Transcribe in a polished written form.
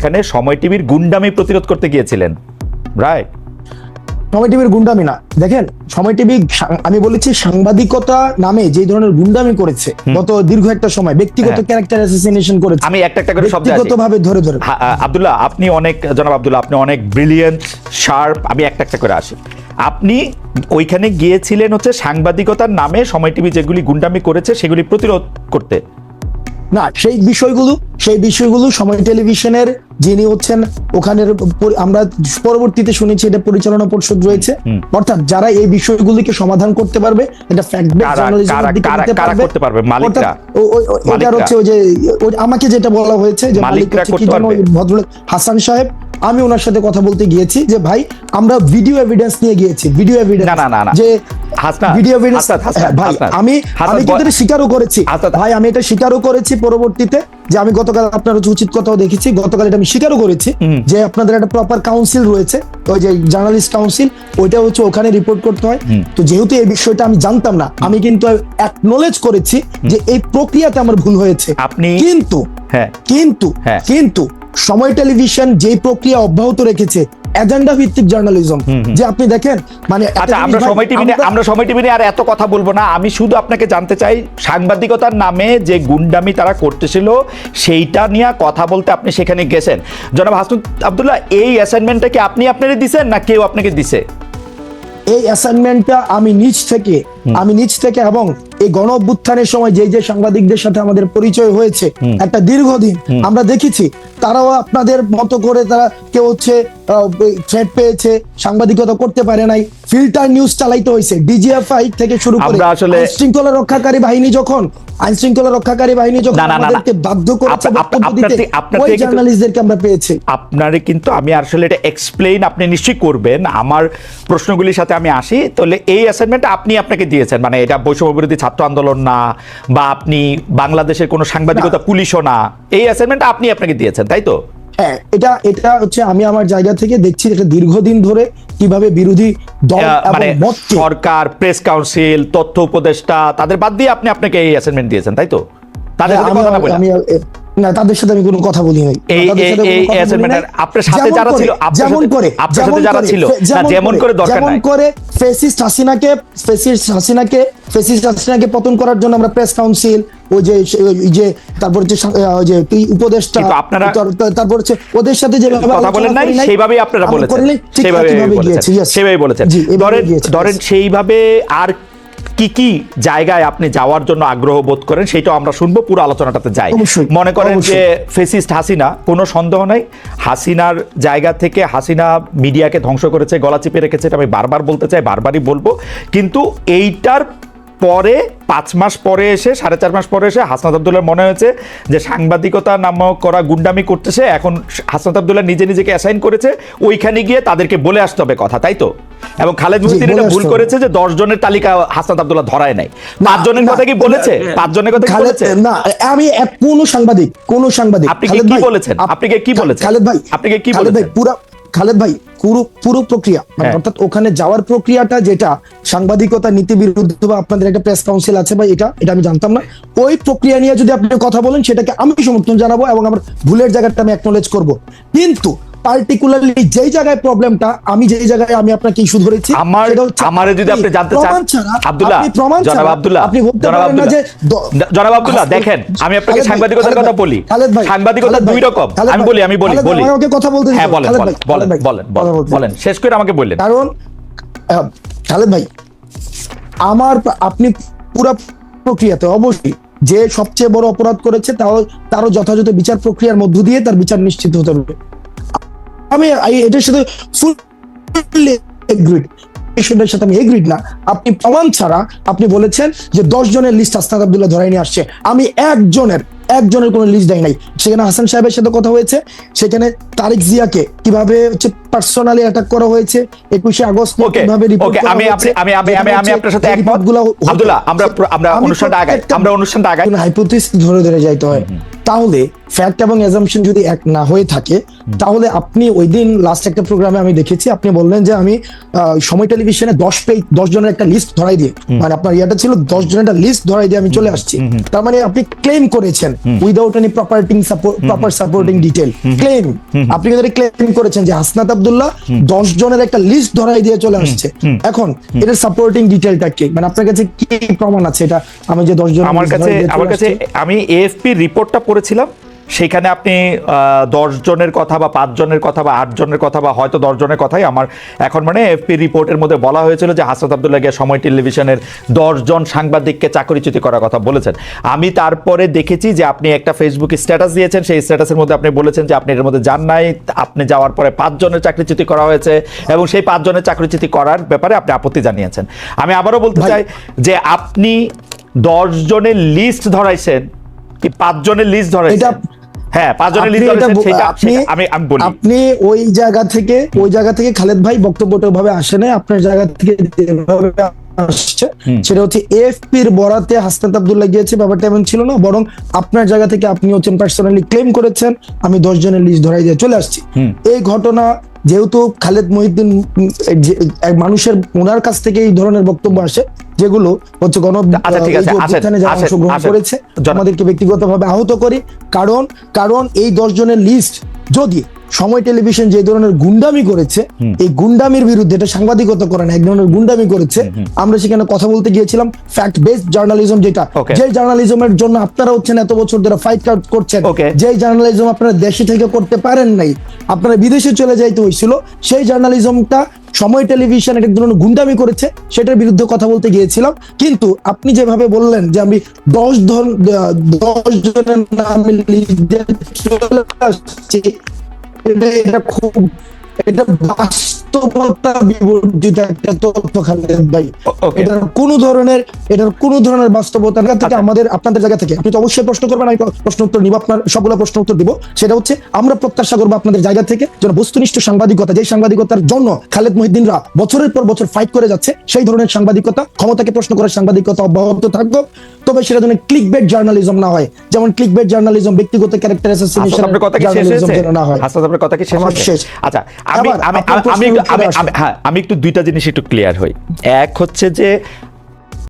ওইখানে সময় টিভির গুন্ডামি প্রতিরোধ করতে গিয়েছিলেন, রাইট? সময় টিভির গুন্ডামি না, দেখেন সময় টিভি আমি বলেছি সাংবাদিকতা নামে যে ধরনের গুন্ডামি করেছে গত দীর্ঘ একটা সময়, ব্যক্তিগত ক্যারেক্টার অ্যাসাসিনেশন করেছে। আমি একটা করে শব্দ ব্যক্তিগতভাবে ধরে আব্দুল্লাহ, আপনি অনেক, জনাব আব্দুল্লাহ, আপনি অনেক ব্রিলিয়েন্ট, শার্প। আমি একটা করে আসি। আপনি ওইখানে গিয়েছিলেন হচ্ছে সাংবাদিকতার নামে সময় টিভি যেগুলি গুন্ডামি করেছে সেগুলি প্রতিরোধ করতে না, সেই বিষয়গুলো সময় টেলিভিশনের যিনি হচ্ছেন ওখানের, আমরা পরবর্তীতে শুনেছি এটা পরিচালনা পরিষদ রয়েছে, অর্থাৎ যারা এই বিষয়গুলিকে সমাধান করতে পারবে, এটা ফ্যাক্ট বেস জার্নালিজমের দিকে নিতে পারবে, মালিকরা। ওটা হচ্ছে ওই যে আমাকে যেটা বলা হয়েছে যে মালিক হচ্ছে কি জানো, ভদ্রলোক হাসান সাহেব। আমি ওনার সাথে কথা বলতে গিয়েছি যে ভাই আমরা ভিডিও এভিডেন্স নিয়ে গিয়েছি, ভিডিও এভিডেন্স যে ভিডিও এভিডেন্স ভাই আমি কিন্তু এটা স্বীকারও করেছি ভাই, আমি এটা স্বীকারও করেছি পরবর্তীতে যে আমি গতকাল আপনার উচিত কথাও দেখেছি, গতকাল এটা আমি স্বীকারও করেছি যে আপনাদের একটা প্রপার কাউন্সিল রয়েছে, ওই যে জার্নালিস্ট কাউন্সিল, ওইটা হচ্ছে ওখানে রিপোর্ট করতে হয়। তো যেহেতু এই বিষয়টা আমি জানতাম না, আমি কিন্তু অ্যাকনলেজ করেছি যে এই প্রক্রিয়াতে আমার ভুল হয়েছে। আপনি কিন্তু সময় টেলিভিশন যে প্রক্রিয়া অব্যাহত রেখেছে এজেন্ডা ভিত্তিক জার্নালিজম, যে আপনি দেখেন মানে আমরা সময় টিভি নিয়ে আর এত কথা বলবো না। আমি শুধু আপনাকে জানতে চাই, সাংবাদিকতার নামে যে গুন্ডামি তারা করতেছিল সেইটা নিয়ে কথা বলতে আপনি সেখানে গেছেন। জনাব হাসান আব্দুল্লাহ, এই অ্যাসাইনমেন্টটা কি আপনি আপনারে দিছেন না কেউ আপনাকে দিছে? এই অ্যাসাইনমেন্টটা আমি নিজ থেকে এবং এই গণ অভ্যুত্থানের সময় যে সাংবাদিকদের সাথে আমাদের পরিচয় হয়েছে একটা দীর্ঘদিন, আমরা দেখেছি তারাও আপনাদের মতো করে তারা কেউ হচ্ছে থ্রেট পেয়েছে, সাংবাদিকতা করতে পারে নাই, ফিল্টার নিউজ চালাইতে হয়েছে, ডিজিএফআই থেকে শুরু করে আইন শৃঙ্খলা রক্ষাকারী বাহিনী যখন আমাদেরকে বাধ্য করেছে বক্তব্য দিতে, ওই জার্নালিস্টদেরকে আমরা পেয়েছি। আপনারে কিন্তু আমি আসলে এটা এক্সপ্লেইন আপনি নিশ্চয়ই করবেন। আমার প্রশ্নগুলির সাথে আমি আসি। তাহলে এই অ্যাসাইনমেন্টটা আপনি আপনাকে দিয়েছেন, মানে এটা বৈষম্য বিরোধী ছাত্র আন্দোলন না, বা আপনি বাংলাদেশের কোনো সাংবাদিকতা পুলিশও না, এই অ্যাসাইনমেন্টটা আপনি আপনাকে দিয়েছেন, তাই তো? হ্যাঁ, এটা হচ্ছে আমি আমার জায়গা থেকে দেখছি এটা দীর্ঘদিন ধরে কিভাবে বিরোধী দল মানে সরকার, প্রেস কাউন্সিল, তথ্য উপদেষ্টা, তাদের বাদ দিয়ে আপনি আপনাকে এই অ্যাসাইনমেন্ট দিয়েছেন, তাই তো? তাদের সাথে কথা না বলে না, তাদের সাথে আমি কোনো কথা বলি নাই। আপনার সাথে যারা ছিল, যেমন করে ফ্যাসিস্ট হাসিনাকে পতন করার জন্য আমরা প্রেস কাউন্সিল, ওই যে তারপর যে উপদেষ্টা, তারপর হচ্ছে ওদের সাথে যে কথা বলেন নাই সেইভাবেই আপনারা বলেছেন, সেইভাবে বলেছেন। ধরেন সেইভাবে আর কি জায়গায় আপনি যাওয়ার জন্য আগ্রহ বোধ করেন সেটাও আমরা শুনবো, পুরো আলোচনাটাতে যাই। মনে করেন যে ফেসিস্ট হাসিনা, কোনো সন্দেহ নাই হাসিনার জায়গা থেকে হাসিনা মিডিয়াকে ধ্বংস করেছে, গলা চিপে রেখেছে, এটা আমি বারবার বলতে চাই, বারবারই বলবো। কিন্তু এইটার পরে 5 মাস পরে এসে, 4.5 মাস পরে এসে হাসনাত আব্দুল্লাহর মনে হয়েছে যে সাংবাদিকতা নামক করা গুন্ডামি করতেছে, এখন হাসনাত আব্দুল্লাহ নিজেকে অ্যাসাইন করেছে, ওইখানে গিয়ে তাদেরকে বলে আসতে হবে কথা, তাই তো? এবং খালেদ মুহিউদ্দিন এটা ভুল করেছে যে 10 জনের তালিকা হাসনাত আব্দুল্লাহ ধরায় নাই। 5 জনের কথা কি বলেছে? 5 জনের কথা কি বলেছে? না, আমি কোন সাংবাদিক আপনি কি বলেছেন? খালেদ ভাই খালেদ ভাই পুরো প্রক্রিয়া, অর্থাৎ ওখানে যাওয়ার প্রক্রিয়াটা যেটা সাংবাদিকতা নীতি বিরুদ্ধ, বা আপনাদের একটা প্রেস কাউন্সিল আছে বা এটা আমি জানতাম না, ওই প্রক্রিয়া নিয়ে যদি আপনি কথা বলেন সেটাকে আমি সমর্থন জানাবো এবং আমার ভুলের জায়গাটা আমি অ্যাকনলেজ করব। কিন্তু পার্টিকুলারলি যেই জায়গায় প্রবলেমটা, আমি যেই জায়গায় আমি আপনাকে ইস্যু ধরেছি, আমারে যদি আপনি জানতে চান আব্দুল্লাহ, জনাব আব্দুল্লাহ, দেখেন আমি আপনাকে সাংবাদিকতার কথা বলি, সাংবাদিকতা দুই রকম। আমি বলি আমাকে কথা বলতে দিন। হ্যাঁ, বলেন, শেষ করে আমাকে বললেন। কারণ খালেদ ভাই, আপনি পুরো প্রক্রিয়াতে অবশ্যই যে সবচেয়ে বড় অপরাধ করেছে তারও যথাযথ বিচার প্রক্রিয়ার মধ্য দিয়ে তার বিচার নিশ্চিত হতে হবে। আমি এটার সাথে আমি এগ্রিড না। আপনি প্রমাণ ছাড়া আপনি বলেছেন যে 10 জনের লিস্ট হাসনাত আব্দুল্লাহ ধরাই নিয়ে আসছে, আমি একজনের কোনো লিস্ট দেয় নাই। সেখানে হাসান সাহেবের সাথে কথা হয়েছে, সেখানে তারিক জিয়াকে কিভাবে হচ্ছে পার্সোনালি অ্যাটাক করা হয়েছে, 21 আগস্ট কিভাবে রিপোর্ট করা হয়েছে। আমি আপনার সাথে একমত আব্দুল্লাহ। আমরা অনুষ্ঠানটা আগাই, হাইপোথিসিস ধরে যাইতে হয়। তাহলে ফ্যাক্ট এবং অ্যাজাম্পশন যদি এক না হয়ে থাকে, তাহলে আপনি ওই দিন লাস্ট একটা প্রোগ্রামে আমি দেখেছি আপনি বললেন যে আমি সময় টেলিভিশনে 10 জনের একটা লিস্ট ধরাই দিয়ে, মানে আপনার ইয়াটা ছিল 10 জনের একটা লিস্ট ধরাই দিয়ে আমি চলে আসছি। তার মানে আপনি ক্লেম করেছেন without any proper supporting detail claim, আপনি কিন্তু ক্লেম করেছেন যে হাসনাত আব্দুল্লাহ 10 জনের একটা লিস্ট ধরাই দিয়ে চলে আসছে। এখন এটার সাপোর্টিং ডিটেলটা কি, মানে আপনার কাছে কি প্রমাণ আছে এটা আমি যে 10 জন? আমার কাছে আমি এএফপি রিপোর্টটা পড়েছিলাম, সেখানে আপনি 10 জনের কথা বা 5 জনের কথা বা 8 জনের কথা বা হয়তো 10 জনের কথাই আমার এখন মানে এএফপি রিপোর্টের মধ্যে বলা হয়েছিল যে হাসনাত আব্দুল্লাহ গিয়ে সময় টেলিভিশনের 10 জন সাংবাদিককে চাকরিচ্যুতি করার কথা বলেছেন। আমি তারপরে দেখেছি যে আপনি একটা ফেসবুকে স্ট্যাটাস দিয়েছেন, সেই স্ট্যাটাসের মধ্যে আপনি বলেছেন যে আপনি এর মধ্যে যান নাই, আপনি যাওয়ার পরে 5 জনের চাকরিচ্যুতি করা হয়েছে এবং সেই 5 জনের চাকরিচ্যুতি করার ব্যাপারে আপনি আপত্তি জানিয়েছেন। আমি আবারও বলতে চাই যে আপনি 10 জনের লিস্ট ধরাইছেন কি 5 জনের লিস্ট ধরাইছেন? হ্যাঁ, 5 জনের লিস্ট ধরাইছেন, সেটা আমি বলি। আপনি ওই জায়গা থেকে খালেদ ভাই বক্তব্যটা ভাবে আসে না, আপনার জায়গা থেকে যেভাবে আসছে সেটা হচ্ছে এএফপির বরাতে হাসনাত আব্দুল্লাহ গিয়েছে, ব্যাপারটা এমন ছিল না, বরং আপনার জায়গা থেকে আপনি হচ্ছেন পার্সোনালি ক্লেম করেছেন আমি 10 জনের লিস্ট ধরাই দিয়ে চলে আসছি। এই ঘটনা যেহেতু খালেদ মহিউদ্দিন মানুষের ওনার কাছ থেকে এই ধরনের বক্তব্য আসে যেগুলো হচ্ছে অংশগ্রহণ করেছে, আমাদেরকে ব্যক্তিগতভাবে আহত করি, কারণ এই 10 জনের লিস্ট যদি সময় টেলিভিশন যে ধরনের গুন্ডামি করেছে, এই গুন্ডামির বিরুদ্ধে, এটা সাংবাদিকতা করে না, এক ধরনের গুন্ডামি করেছে, আমরা সেখানে কথা বলতে গিয়েছিলাম ফ্যাক্ট বেসড জার্নালিজম, যেটা যে জার্নালিজমের জন্য আপনারা হচ্ছেন এত বছর ধরে ফাইট করছেন, যে জার্নালিজম আপনারা দেশে থেকে করতে পারেন নাই, আপনারা বিদেশে চলে যাইতে হয়েছিল, সেই জার্নালিজমটা সময় টেলিভিশন এক ধরনের গুন্ডামি করেছে, সেটার বিরুদ্ধে কথা বলতে গিয়েছিলাম। কিন্তু আপনি যেভাবে বললেন যে আমি 10 জনের নাম এটা বাস্তবতা বিবর্জিত একটা তথ্য খালেদ ভাই। এটার কোনো ধরনের বাস্তবতা থেকে আমাদের আপনাদের জায়গা থেকে আপনি তো অবশ্যই প্রশ্ন করবেন, আমি প্রশ্ন উত্তর নিব, আপনার সবগুলো প্রশ্ন উত্তর দিব। সেটা হচ্ছে আমরা প্রত্যাশা করবো আপনাদের জায়গা থেকে যেন বস্তুনিষ্ঠ সাংবাদিকতা, যে সাংবাদিকতার জন্য খালেদ মহিউদ্দিনরা বছরের পর বছর ফাইট করে যাচ্ছে, সেই ধরনের সাংবাদিকতা, ক্ষমতাকে প্রশ্ন করার সাংবাদিকতা অব্যাহত থাকবে, তবে সেটা যেন ক্লিকবেট জার্নালিজম না হয়। যেমন ক্লিকবেট জার্নালিজম, ব্যক্তিগত ক্যারেক্টার অ্যাসাসিনেশন জার্নালিজম যেন না হয়। হাসান আপনার কথা কি শেষ? আচ্ছা, আমি একটু 2টা জিনিস একটু ক্লিয়ার হই। এক হচ্ছে যে